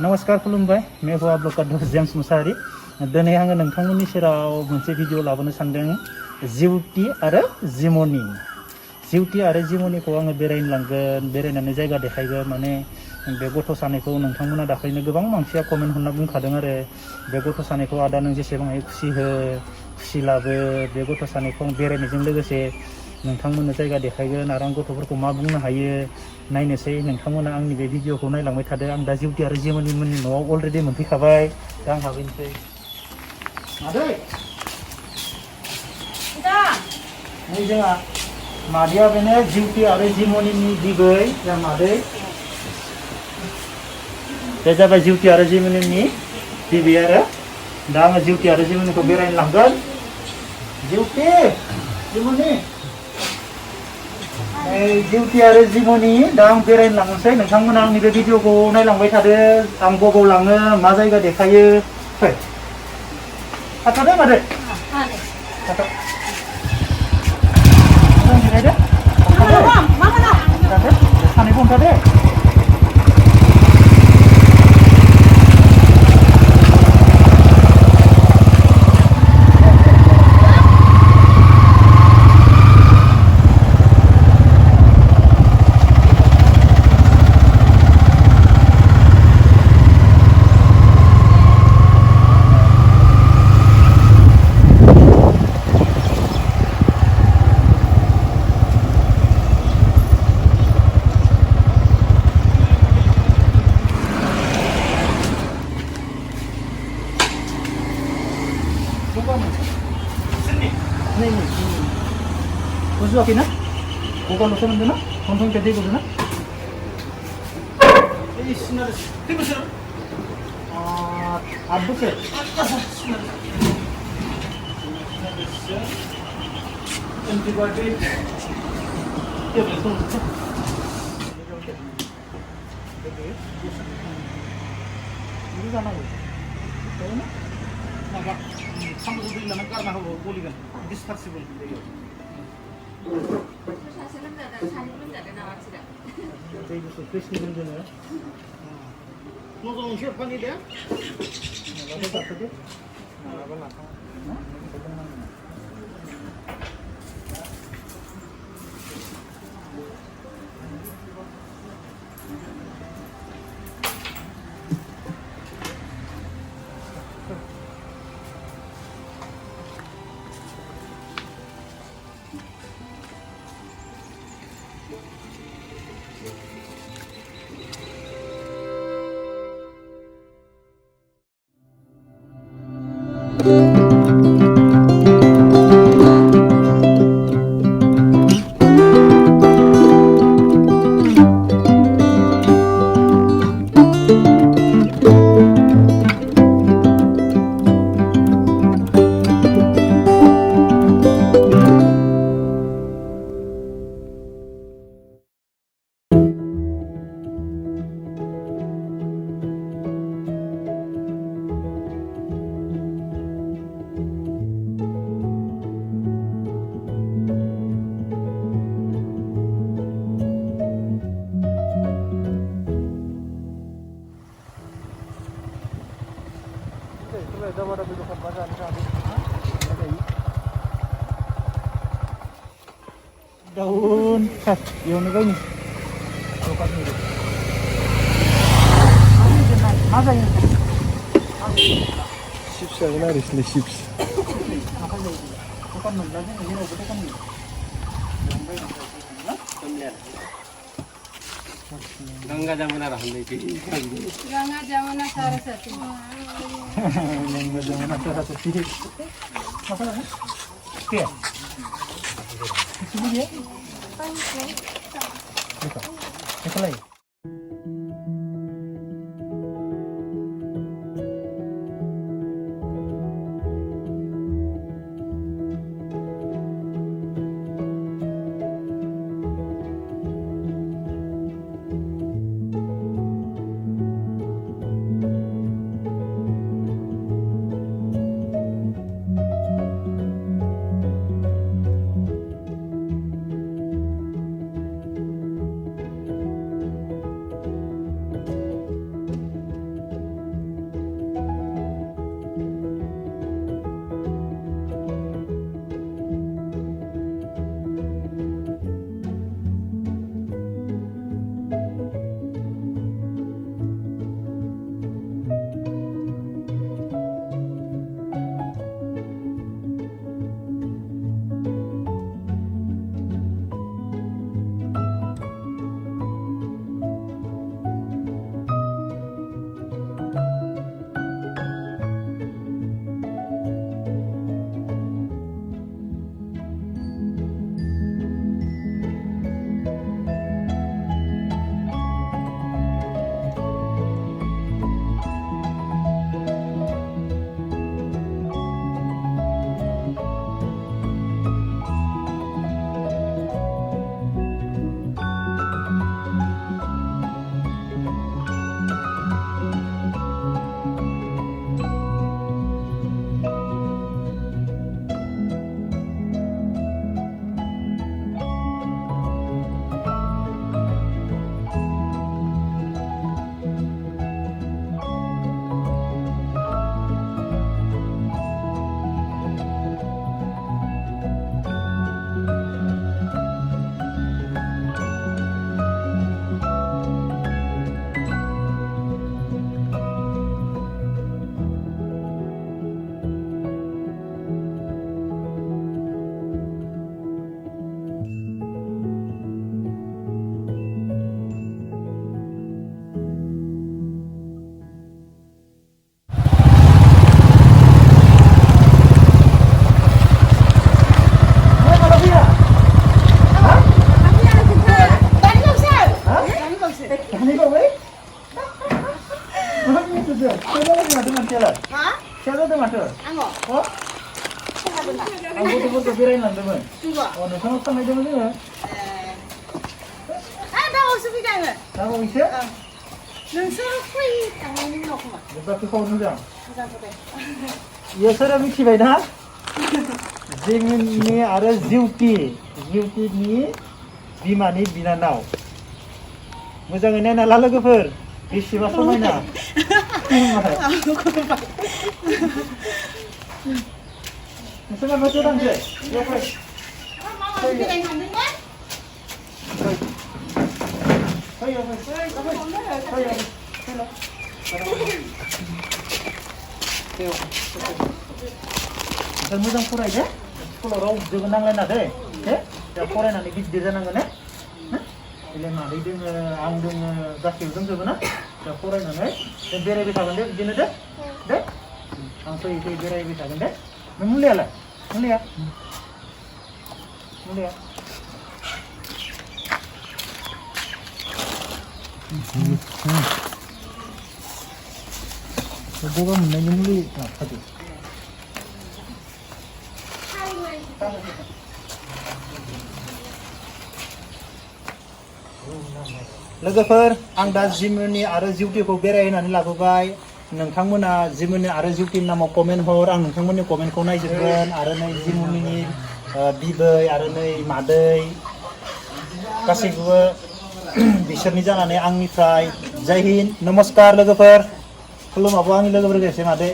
नमस्कार खुलुमबाय मैं हुआ ब्लकार जेम्स मुसाहारि दिनै आङो नोंथांमोननि सेराव मोनसे भिडिअ लाबोनो सानदों जिउटि आरो जिमनि जिउटि आरो जिमनिखौ आङो बेरायनो लांगोन बेरायनानै जायगा देखायगोन माने बे गथ' सानैखौ नोंथांमोना दाखालिनो गोबां मानसिया कमेन्ट होनना बुंखादों आरो बे गथ' सानैखौ आदा नों जेसेबां हायो खुसि हो खुसि लाबो बे गथ' सानैखौ आं बेरायनायजों लोगोसे नोंथांमोननो जायगा देखायगोन आरो आं गथ'फोरखौ मा बुंनो हायो नायनोसै नोंथांमोना आंनि बे भिडिअखौ नायलांबाय थादो आं दा जिउटि आरो जिमनि मोननि न'आव अलरेडि मोनफैखाबाय दा आं हाबहैनोसै मादै नै जोंहा मादैया बेनो जिउटि आरो जिमनिनि बिबै जोंहा मादै बे जाबाय जिउटि आरो जिमनिनि बिबै आरो दा आङो जिउटि आरो जिमनिखौ बेरायनो लांगोन जिउटि जिमनि जिउटि आरो जिमनि दा आं बेरायनो लांनोसै नोंथांमोना आंनि बे भिडिअखौ नायलांबाय थादो आं बबाव लाङो मा जायगा देखायो फै थाथ'दो मादै थाथ' मोजां जिरायदो थाथ'दो सानैबो हमथादो बुझुवाखै ना गगाल'सो मोनदों ना गन्थंनिफ्राय दै गदों ना खै बोसोर 8 बोसोर एन्टिबाय'टिक बिदि जानांगौ माबा साम'खौ दै लाना गारना होबा गलिगोन डिसपार्सिबल जायो दै गुसु फ्रिजनि जोङो मोजां मोनसे हरफानि दे मालाबा जाथ'दो मालाबा लाखाङा daun yang ini apa ini chips ada nih chips apa ini bukan lagi ini bukan ini Ganga Jamuna रहने की गंगा जमुना सरस्वती गंगा जमुना सरस्वती apa namanya क्या इसमें ये देखो लगी Siapa tuh mas? Oh? Aku tuh baru berain lah teman. Oh, nih sama sama aja mana? Ada usul jangan. Tahu bisa? Nusur kui tangan ini nak mah. Berarti kau nujang. Jangan Ya sudah mesti baiklah. Jeemani ada Jeouti. Jeouti ni Jeemani binanau. Moजाङै नायना ला लोगोफोर बेसेबा समायना नोंसोरना मा जादोंसै नोंसोर मोजां फराय दे स्कुलाव रावजोंबो नांलायना दे दा फरायनानै गिदिर जानांगोन ने Ile mari dengan ang dengan gasih dong sebenarnya, dah koran mana? Dan berai bisa kan deh, jenis deh, deh. Ang tu itu berai bisa kan deh. Mulia lah, mulia, mulia. Sebuah mana ni mulia? Apa tu? लोगोफोर आं दा जीमनी आरो जीउटीखौ बेरायनानै लाबोबाय नोंथांमोना जीमनी आरो जीउटीनि नामाव comment हर आं नोंथांमोननि कमेन्टखौ नायजोबगोन आरो नै जीमनीनि बिबै आरो नै मादै गासैखौबो बिसोरनि जानानै आंनिफ्राय जय हिन्द नमस्कार लोगोफोर खुलुमाबो आंनि लोगोफोरखौ एसे मादै